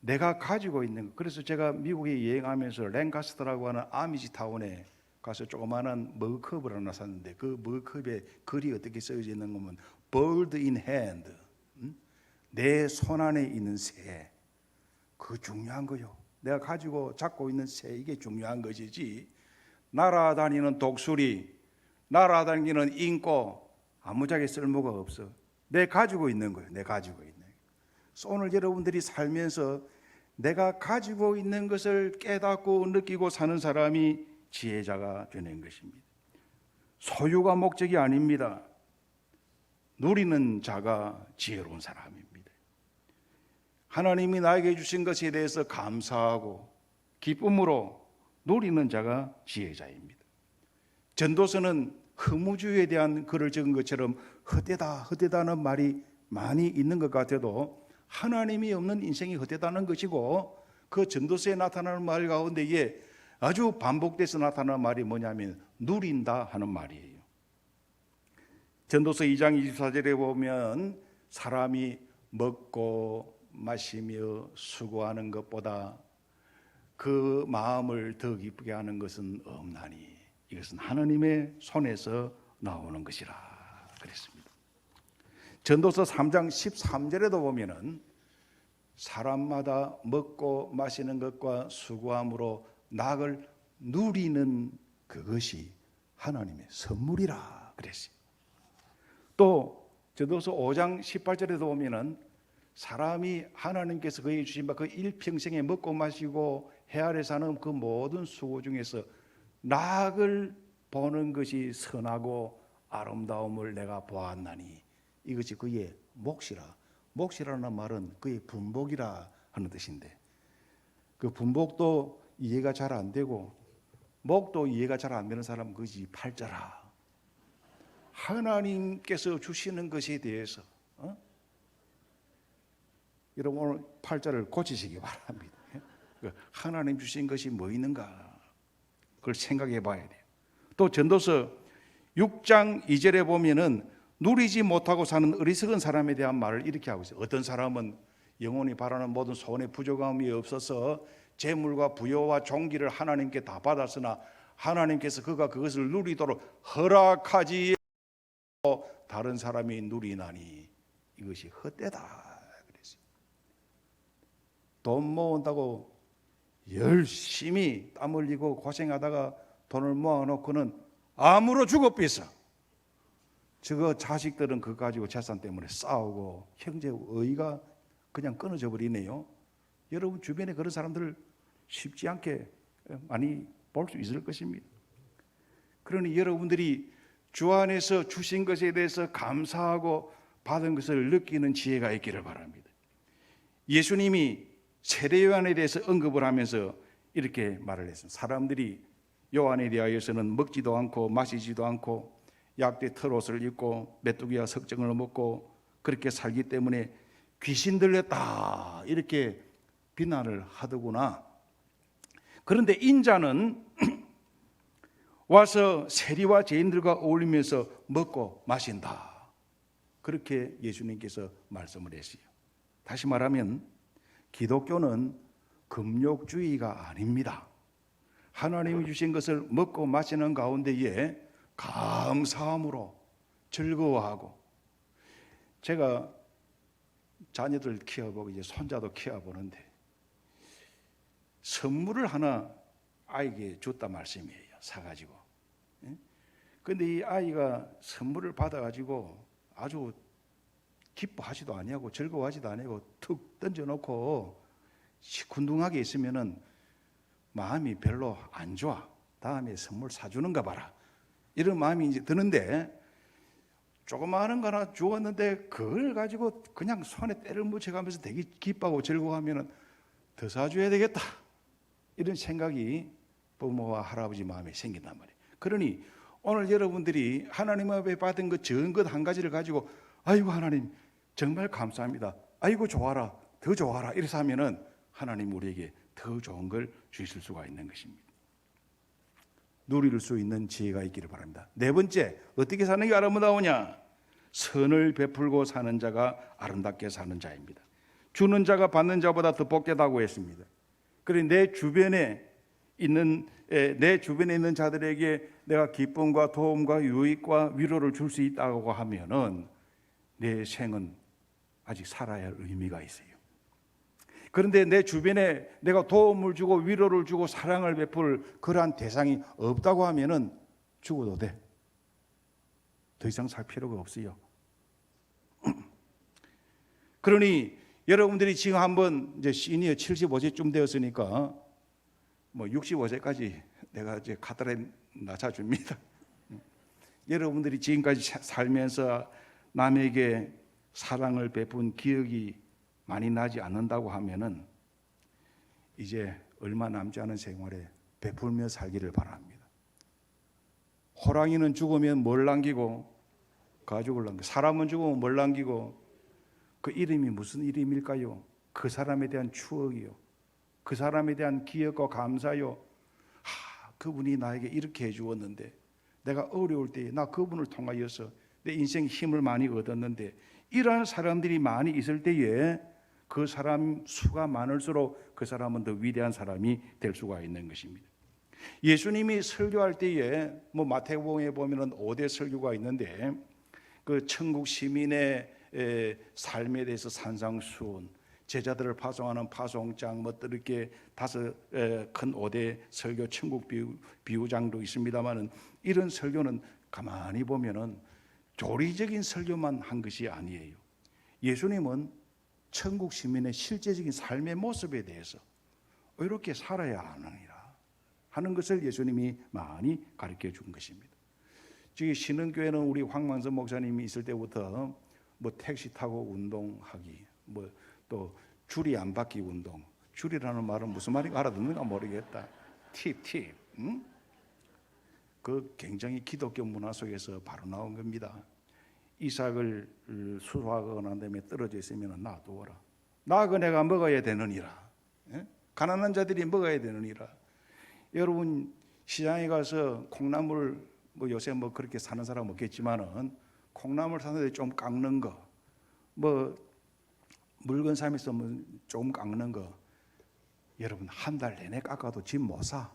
내가 가지고 있는 것. 그래서 제가 미국에 여행하면서 랭카스터라고 하는 아미지 타운에 가서 조그마한 머그컵을 하나 샀는데 그 머그컵에 글이 어떻게 써져 있는 거면 bird in hand, 내 손 안에 있는 새. 그거 중요한 거요. 내가 가지고 잡고 있는 새, 이게 중요한 것이지 날아다니는 독수리, 날아다니는 인고 아무짝에 쓸모가 없어. 내 가지고 있는 거예요. 내 가지고 있는 거예요. 그래서 오늘 여러분들이 살면서 내가 가지고 있는 것을 깨닫고 느끼고 사는 사람이 지혜자가 되는 것입니다. 소유가 목적이 아닙니다. 누리는 자가 지혜로운 사람입니다. 하나님이 나에게 주신 것에 대해서 감사하고 기쁨으로 누리는 자가 지혜자입니다. 전도서는 허무주의에 대한 글을 적은 것처럼 헛되다는 말이 많이 있는 것 같아도 하나님이 없는 인생이 헛되다는 것이고, 그 전도서에 나타나는 말 가운데에 아주 반복돼서 나타나는 말이 뭐냐면 누린다 하는 말이에요. 전도서 2장 24절에 보면 사람이 먹고 마시며 수고하는 것보다 그 마음을 더 기쁘게 하는 것은 없나니 이것은 하나님의 손에서 나오는 것이라 그랬습니다. 전도서 3장 13절에도 보면은 사람마다 먹고 마시는 것과 수고함으로 낙을 누리는 그것이 하나님의 선물이라 그랬어요. 또 전도서 5장 18절에도 보면은 사람이 하나님께서 그에게 주신 바 그 일평생에 먹고 마시고 해 아래 사는 그 모든 수고 중에서 낙을 보는 것이 선하고 아름다움을 내가 보았나니 이것이 그의 몫이라. 몫이라는 말은 그의 분복이라 하는 뜻인데, 그 분복도 이해가 잘 안 되고 목도 이해가 잘 안 되는 사람은 그것이 팔자라. 하나님께서 주시는 것에 대해서 여러분 오늘 팔자를 고치시기 바랍니다. 하나님 주신 것이 뭐 있는가 그걸 생각해 봐야 돼요. 또 전도서 6장 2절에 보면은 누리지 못하고 사는 어리석은 사람에 대한 말을 이렇게 하고 있어요. 어떤 사람은 영혼이 바라는 모든 소원에 부족함이 없어서 재물과 부여와 종기를 하나님께 다 받았으나 하나님께서 그가 그것을 누리도록 허락하지 않고 다른 사람이 누리나니 이것이 헛되다. 돈 모은다고 열심히 땀 흘리고 고생하다가 돈을 모아놓고는 암으로 죽어삐서 저거 자식들은 그거 가지고 재산 때문에 싸우고 형제 의가 그냥 끊어져 버리네요. 여러분 주변에 그런 사람들 쉽지 않게 많이 볼 수 있을 것입니다. 그러니 여러분들이 주 안에서 주신 것에 대해서 감사하고 받은 것을 느끼는 지혜가 있기를 바랍니다. 예수님이 세례 요한에 대해서 언급을 하면서 이렇게 말을 했습니다. 사람들이 요한에 대하여서는 먹지도 않고 마시지도 않고 약대 털옷을 입고 메뚜기와 석정을 먹고 그렇게 살기 때문에 귀신 들렸다 이렇게 비난을 하더구나. 그런데 인자는 와서 세리와 죄인들과 어울리면서 먹고 마신다. 그렇게 예수님께서 말씀을 했어요. 다시 말하면 기독교는 금욕주의가 아닙니다. 하나님이 주신 것을 먹고 마시는 가운데에 감사함으로 즐거워하고, 제가 자녀들 키워보고 이제 손자도 키워보는데 선물을 하나 아이에게 줬다 말씀이에요. 사가지고. 그런데 이 아이가 선물을 받아가지고 아주 기뻐하지도 아니하고 즐거워하지도 아니하고 툭 던져놓고 시큰둥하게 있으면은 마음이 별로 안 좋아. 다음에 선물 사주는가 봐라 이런 마음이 이제 드는데, 조그마한 거 하나 주었는데 그걸 가지고 그냥 손에 때를 묻혀가면서 되게 기뻐하고 즐거워하면은 더 사줘야 되겠다 이런 생각이 부모와 할아버지 마음에 생긴단 말이에요. 그러니 오늘 여러분들이 하나님 앞에 받은 그 적은 것 한 가지를 가지고 아이고 하나님 정말 감사합니다, 아이고 좋아라, 더 좋아라 이래서 하면은 하나님 우리에게 더 좋은 걸 주실 수가 있는 것입니다. 누릴 수 있는 지혜가 있기를 바랍니다. 네 번째, 어떻게 사는 게 아름다우냐? 선을 베풀고 사는 자가 아름답게 사는 자입니다. 주는 자가 받는 자보다 더 복되다고 했습니다. 그러니 내 주변에 있는 자들에게 내가 기쁨과 도움과 유익과 위로를 줄 수 있다고 하면은 내 생은 아직 살아야 할 의미가 있어요. 그런데 내 주변에 내가 도움을 주고 위로를 주고 사랑을 베풀 그러한 대상이 없다고 하면은 죽어도 돼. 더 이상 살 필요가 없어요. 그러니 여러분들이 지금 한번 이제 시니어 75세쯤 되었으니까 뭐 65세까지 내가 이제 카드에 낮춰줍니다. 여러분들이 지금까지 살면서 남에게 사랑을 베푼 기억이 많이 나지 않는다고 하면은 이제 얼마 남지 않은 생활에 베풀며 살기를 바랍니다. 호랑이는 죽으면 뭘 남기고 가죽을 남기고, 사람은 죽으면 뭘 남기고, 그 이름이 무슨 이름일까요? 그 사람에 대한 추억이요, 그 사람에 대한 기억과 감사요. 그분이 나에게 이렇게 해주었는데, 내가 어려울 때 나 그분을 통하여서 내 인생 힘을 많이 얻었는데, 이러한 사람들이 많이 있을 때에 그 사람 수가 많을수록 그 사람은 더 위대한 사람이 될 수가 있는 것입니다. 예수님이 설교할 때에 뭐 마태복음에 보면은 5대 설교가 있는데, 그 천국 시민의 삶에 대해서 산상수훈, 제자들을 파송하는 파송장, 뭐 이렇게 다섯 큰 5대 설교, 천국 비유장도 있습니다만은, 이런 설교는 가만히 보면은 조리적인 설교만 한 것이 아니에요. 예수님은 천국 시민의 실제적인 삶의 모습에 대해서 이렇게 살아야 하느니라 하는 것을 예수님이 많이 가르쳐 준 것입니다. 저희 신흥교회는 우리 황만선 목사님이 있을 때부터 뭐 택시 타고 운동하기, 뭐 또 줄이 안 받기 운동. 줄이라는 말은 무슨 말인가 알아듣는가 모르겠다. 팁. 그 굉장히 기독교 문화 속에서 바로 나온 겁니다. 이삭을 수확하고 난 다음에 떨어져 있으면 놔두어라. 나그 내가 먹어야 되느니라. 가난한 자들이 먹어야 되느니라. 여러분 시장에 가서 콩나물, 뭐 요새 뭐 그렇게 사는 사람 없겠지만은 콩나물 사는데 좀 깎는 거, 뭐 물건 사면서 좀 깎는 거, 여러분 한 달 내내 깎아도 집 못 사.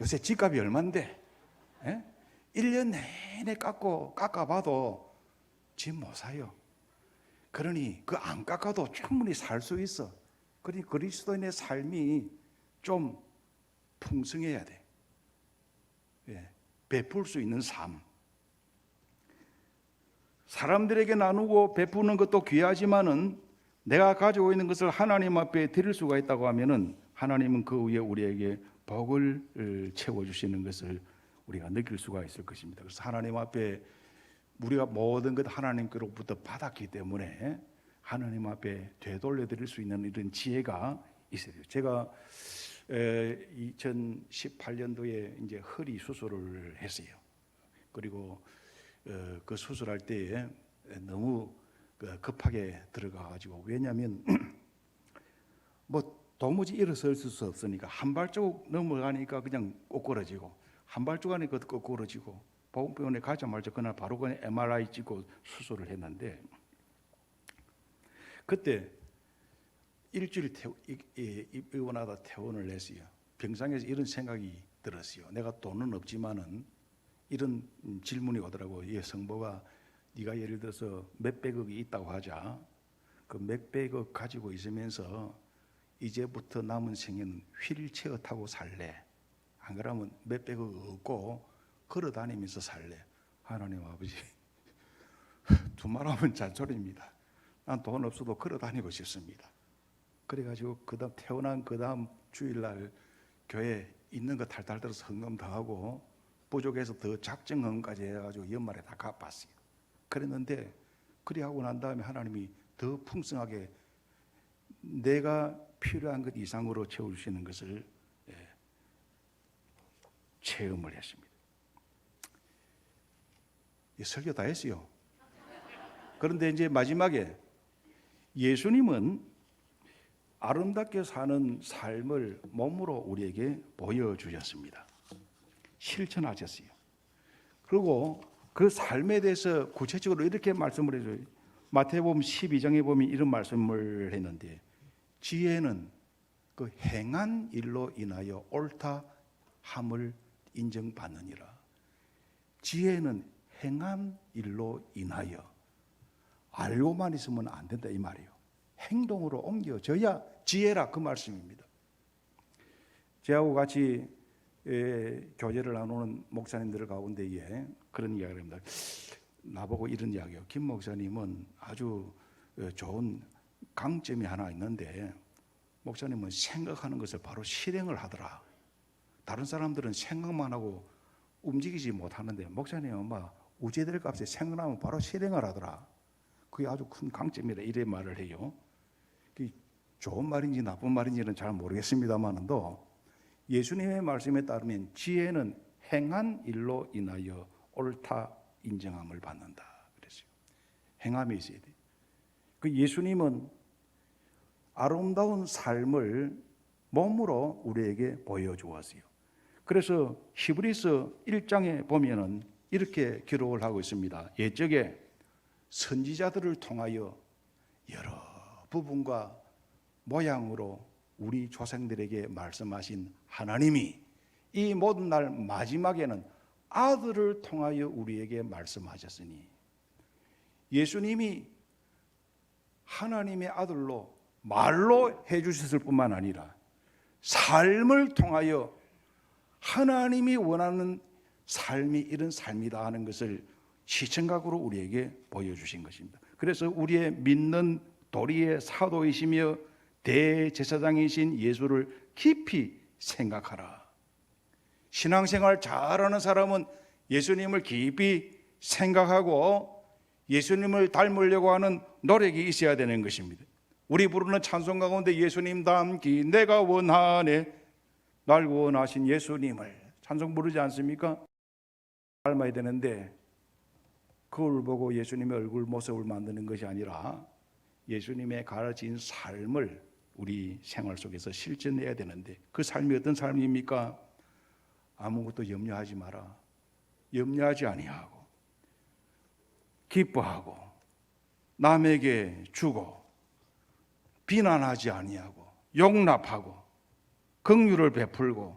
요새 집값이 얼만데? 1년 내내 깎아봐도 집 못 사요. 그러니 그 안 깎아도 충분히 살 수 있어. 그러니 그리스도인의 삶이 좀 풍성해야 돼. 베풀 수 있는 삶. 사람들에게 나누고 베푸는 것도 귀하지만은 내가 가지고 있는 것을 하나님 앞에 드릴 수가 있다고 하면은 하나님은 그 위에 우리에게 복을 채워주시는 것을 우리가 느낄 수가 있을 것입니다. 그래서 하나님 앞에 우리가 모든 것 하나님께로부터 받았기 때문에 하나님 앞에 되돌려 드릴 수 있는 이런 지혜가 있어요. 제가 2018년도에 이제 허리 수술을 했어요. 그리고 그 수술할 때에 너무 급하게 들어가가지고, 왜냐하면 뭐 도무지 일어설 수 없으니까 한 발자국 넘어가니까 그냥 꼬꾸러지고, 한 발자국 하니까 꼬꾸러지고, 보건병원에 가자마자 그날 바로 그냥 MRI 찍고 수술을 했는데, 그때 일주일 입원하다 퇴원을 했어요. 병상에서 이런 생각이 들었어요. 내가 돈은 없지만은 이런 질문이 오더라고요. 성보가 네가 예를 들어서 몇백억이 있다고 하자. 그 몇백억 가지고 있으면서 이제부터 남은 생에는 휠체어 타고 살래? 안 그러면 몇백억 얻고 걸어 다니면서 살래? 하나님 아버지, 두말하면 잔소리입니다. 난 돈 없어도 걸어 다니고 싶습니다. 그래가지고 그다음 태어난 그다음 주일날 교회 있는 거 탈탈 들어서 헌금 더 하고, 부족해서 더 작정 헌금까지 해가지고 연말에 다 갚았어요. 그랬는데 그리 하고 난 다음에 하나님이 더 풍성하게 내가 필요한 것 이상으로 채워주시는 것을 체험을 했습니다. 이 설교 다 했어요. 그런데 이제 마지막에 예수님은 아름답게 사는 삶을 몸으로 우리에게 보여주셨습니다. 실천하셨어요. 그리고 그 삶에 대해서 구체적으로 이렇게 말씀을 해줘요. 마태복음 12장에 보면 이런 말씀을 했는데, 지혜는 그 행한 일로 인하여 옳다 함을 인정받느니라. 지혜는 행한 일로 인하여, 알고만 있으면 안 된다 이 말이에요. 행동으로 옮겨져야 지혜라, 그 말씀입니다. 저하고 같이 교제를 나누는 목사님들 가운데에 그런 이야기를 합니다. 나보고 이런 이야기예요. 김 목사님은 아주 좋은 강점이 하나 있는데, 목사님은 생각하는 것을 바로 실행을 하더라. 다른 사람들은 생각만 하고 움직이지 못하는데, 목사님은 막 우제될 값에 생각나면 바로 실행을 하더라. 그게 아주 큰 강점이다, 이래 말을 해요. 좋은 말인지 나쁜 말인지는 잘 모르겠습니다만도, 예수님의 말씀에 따르면 지혜는 행한 일로 인하여 옳다 인정함을 받는다 그랬어요. 행함이 있어야 돼. 그 예수님은 아름다운 삶을 몸으로 우리에게 보여주었어요. 그래서 히브리서 1장에 보면은 이렇게 기록을 하고 있습니다. 옛적에 선지자들을 통하여 여러 부분과 모양으로 우리 조상들에게 말씀하신 하나님이 이 모든 날 마지막에는 아들을 통하여 우리에게 말씀하셨으니, 예수님이 하나님의 아들로 말로 해주셨을 뿐만 아니라 삶을 통하여 하나님이 원하는 삶이 이런 삶이다 하는 것을 시청각으로 우리에게 보여주신 것입니다. 그래서 우리의 믿는 도리의 사도이시며 대제사장이신 예수를 깊이 생각하라. 신앙생활 잘하는 사람은 예수님을 깊이 생각하고 예수님을 닮으려고 하는 노력이 있어야 되는 것입니다. 우리 부르는 찬송 가운데 예수님 닮기 내가 원하네, 날 원하신 예수님을 찬송 부르지 않습니까? 닮아야 되는데, 그걸 보고 예수님의 얼굴 모습을 만드는 것이 아니라 예수님의 가르친 삶을 우리 생활 속에서 실천해야 되는데, 그 삶이 어떤 삶입니까? 아무것도 염려하지 마라. 염려하지 아니하고 기뻐하고 남에게 주고 비난하지 아니하고 용납하고 긍휼을 베풀고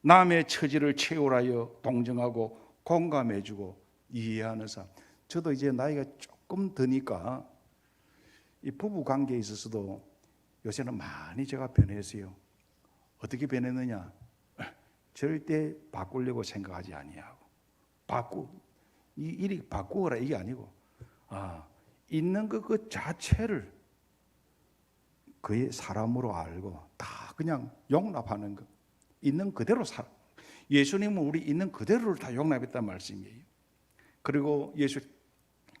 남의 처지를 채우라여 동정하고 공감해주고 이해하는 삶. 저도 이제 나이가 조금 드니까 이 부부 관계에 있어서도 요새는 많이 제가 변했어요. 어떻게 변했느냐? 절대 바꾸려고 생각하지 아니하고 이 일이 바꾸어라 이게 아니고, 있는 그 자체를 그의 사람으로 알고 다 그냥 용납하는 것, 있는 그대로 살아. 예수님은 우리 있는 그대로를 다 용납했단 말씀이에요. 그리고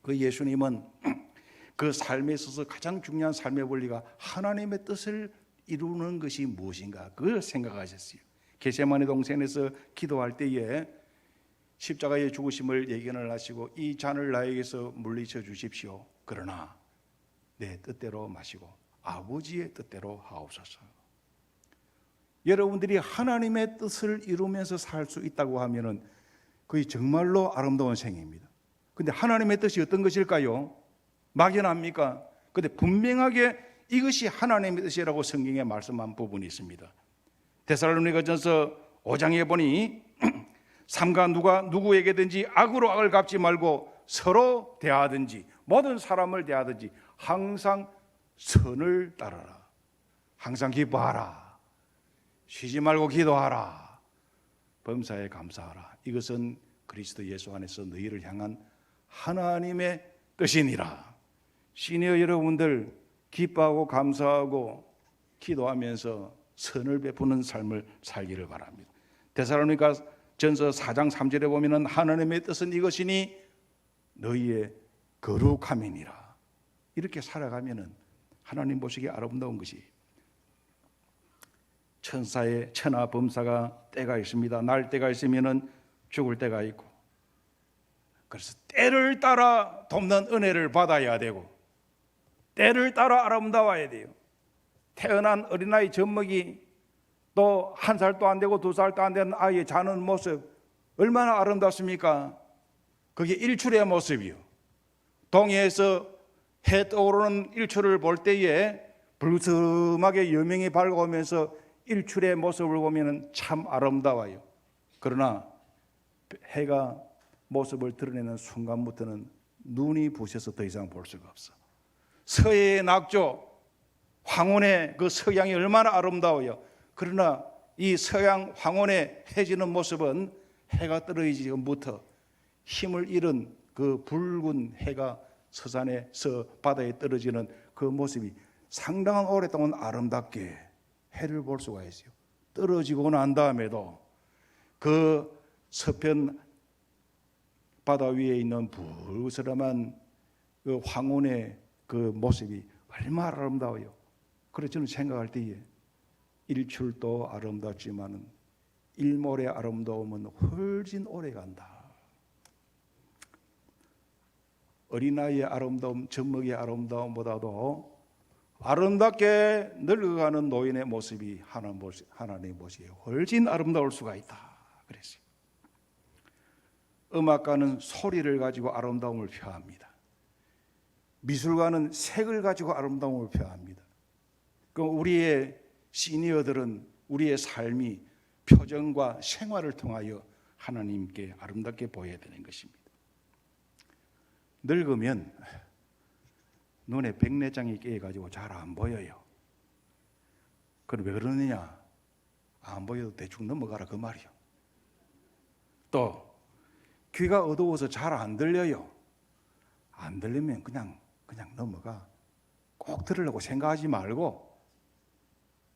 예수님은 그 삶에 있어서 가장 중요한 삶의 원리가 하나님의 뜻을 이루는 것이 무엇인가, 그걸 생각하셨어요. 겟세마네 동산에서 기도할 때에 십자가의 죽으심을 예견을 하시고, 이 잔을 나에게서 물리쳐 주십시오. 그러나 내 뜻대로 마시고 아버지의 뜻대로 하옵소서. 여러분들이 하나님의 뜻을 이루면서 살 수 있다고 하면은 그게 정말로 아름다운 생애입니다. 근데 하나님의 뜻이 어떤 것일까요? 막연합니까? 근데 분명하게 이것이 하나님의 뜻이라고 성경에 말씀한 부분이 있습니다. 데살로니가전서 5장에 보니 삼가 누가 누구에게든지 악으로 악을 갚지 말고 서로 대하든지 모든 사람을 대하든지 항상 선을 따르라. 항상 기뻐하라. 쉬지 말고 기도하라. 범사에 감사하라. 이것은 그리스도 예수 안에서 너희를 향한 하나님의 뜻이니라. 시니어 여러분들, 기뻐하고 감사하고 기도하면서 선을 베푸는 삶을 살기를 바랍니다. 데살로니가 전서 4장 3절에 보면은 하나님의 뜻은 이것이니 너희의 거룩함이니라. 이렇게 살아가면은 하나님 보시기에 아름다운 것이, 천하 범사가 때가 있습니다. 날 때가 있으면은 죽을 때가 있고, 그래서 때를 따라 돕는 은혜를 받아야 되고 때를 따라 아름다워야 돼요. 태어난 어린아이 젖먹이, 또 1살도 안 되고 2살도 안 되는 아이의 자는 모습 얼마나 아름답습니까? 그게 일출의 모습이요. 동해에서 해 떠오르는 일출을 볼 때에 불스름하게 여명이 밝아오면서 일출의 모습을 보면 참 아름다워요. 그러나 해가 모습을 드러내는 순간부터는 눈이 부셔서 더 이상 볼 수가 없어. 서해의 낙조, 황혼의 그 석양이 얼마나 아름다워요. 그러나 이 서양 황혼의 해지는 모습은 해가 떨어지기 전부터 힘을 잃은 그 붉은 해가 서산에서 바다에 떨어지는 그 모습이 상당한 오랫동안 아름답게 해를 볼 수가 있어요. 떨어지고 난 다음에도 그 서편 바다 위에 있는 불스름한 그 황혼의 그 모습이 얼마나 아름다워요. 그래서 저는 생각할 때에 일출도 아름답지만 일몰의 아름다움은 훨씬 오래 간다. 어린아이의 아름다움, 젖먹이의 아름다움보다도 아름답게 늙어가는 노인의 모습이 하나님의 모습이 훨씬 아름다울 수가 있다. 그랬어요. 음악가는 소리를 가지고 아름다움을 표합니다. 미술가는 색을 가지고 아름다움을 표합니다. 그럼 우리의 시니어들은 우리의 삶이 표정과 생활을 통하여 하나님께 아름답게 보여야 되는 것입니다. 늙으면 눈에 백내장이 끼어가지고 잘 안 보여요. 그럼 왜 그러느냐? 안 보여도 대충 넘어가라 그 말이요. 또 귀가 어두워서 잘 안 들려요. 안 들리면 그냥 넘어가. 꼭 들으려고 생각하지 말고,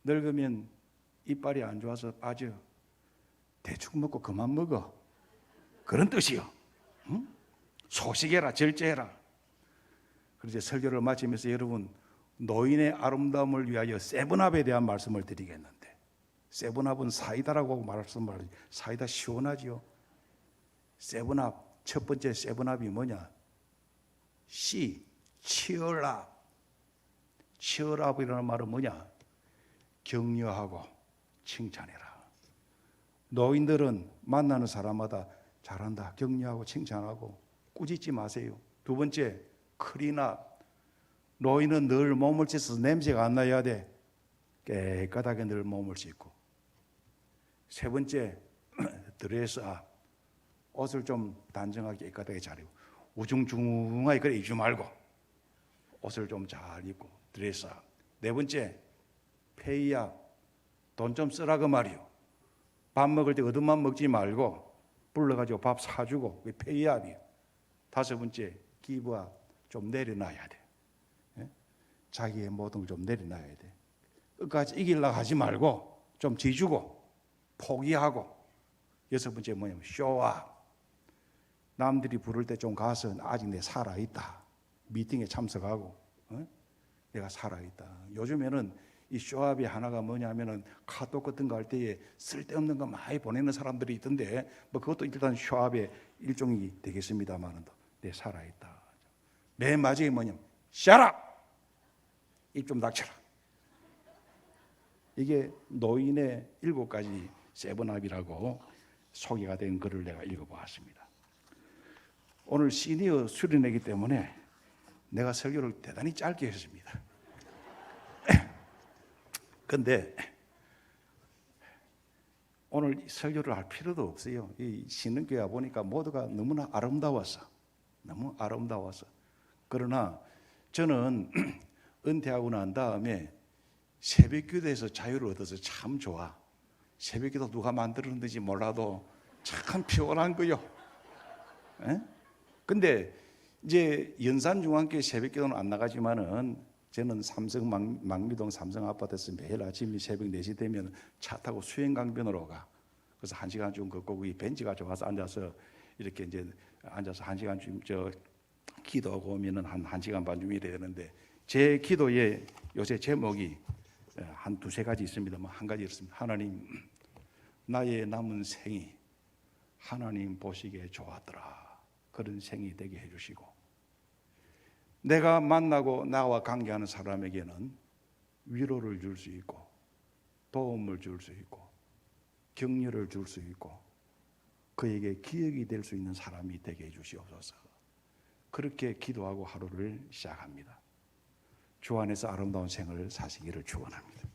늙으면 이빨이 안 좋아서 빠져. 대충 먹고 그만 먹어. 그런 뜻이요. 응? 소식해라, 절제해라. 그래서 설교를 마치면서 여러분, 노인의 아름다움을 위하여 세븐압에 대한 말씀을 드리겠는데, 세븐압은 사이다라고 말씀을, 사이다 시원하지요. 세븐압, 첫 번째 세븐압이 뭐냐? C, 치얼업. 치얼업이라는 말은 뭐냐? 격려하고 칭찬해라. 노인들은 만나는 사람마다 잘한다, 격려하고 칭찬하고 꾸짖지 마세요. 두 번째, 클린업. 노인은 늘 몸을 씻어서 냄새가 안 나야 돼. 깨끗하게 늘 몸을 씻고. 세 번째, 드레스업. 옷을 좀 단정하게 깨끗하게 잘 입고, 우중충하게 그래 입지 말고 옷을 좀 잘 입고 드레스업. 네 번째, 페이업. 돈 좀 쓰라 그 말이요. 밥 먹을 때 얻은만 먹지 말고 불러가지고 밥 사주고, 그게 페이업이요. 다섯 번째, 기브업. 좀 내려놔야 돼. 자기의 모든 걸 좀 내려놔야 돼. 끝까지 이기려고 하지 말고 좀 지주고 포기하고. 여섯 번째 뭐냐면 쇼업. 남들이 부를 때 좀 가서 아직 내 살아있다. 미팅에 참석하고 내가 살아있다. 요즘에는 이 쇼업이 하나가 뭐냐면은 카톡 같은 거 할 때에 쓸데없는 거 많이 보내는 사람들이 있던데, 뭐 그것도 일단 쇼업의 일종이 되겠습니다만은 내 살아있다. 맨 마지막에 뭐냐면 shut up! 입 좀 닥쳐라. 이게 노인의 7가지 세븐압이라고 소개가 된 글을 내가 읽어보았습니다. 오늘 시니어 수련회이기 때문에 내가 설교를 대단히 짧게 했습니다. 그런데 오늘 설교를 할 필요도 없어요. 이 신흥교회 보니까 모두가 너무나 아름다워서, 너무 아름다워서. 그러나 저는 은퇴하고 난 다음에 새벽기도에서 자유를 얻어서 참 좋아. 새벽기도 누가 만들었는지 몰라도 참 피곤한 거요. 근데 이제 연산중앙교회 새벽기도는 안 나가지만은 저는 삼성 망미동 삼성 아파트에서 매일 아침 새벽 4시 되면 차 타고 수행강변으로 가. 그래서 1시간쯤 걷고 이 벤치가 좋아서 앉아서 이렇게 이제 앉아서 1시간쯤 기도하고 오면은 한 1시간 반쯤 이래야 되는데, 제 기도에 요새 제목이 한 2-3가지 있습니다만 한 가지 있습니다. 하나님, 나의 남은 생이 하나님 보시기에 좋았더라. 그런 생이 되게 해주시고, 내가 만나고 나와 관계하는 사람에게는 위로를 줄 수 있고 도움을 줄 수 있고 격려를 줄 수 있고 그에게 기억이 될 수 있는 사람이 되게 해주시옵소서. 그렇게 기도하고 하루를 시작합니다. 주 안에서 아름다운 생을 사시기를 축원합니다.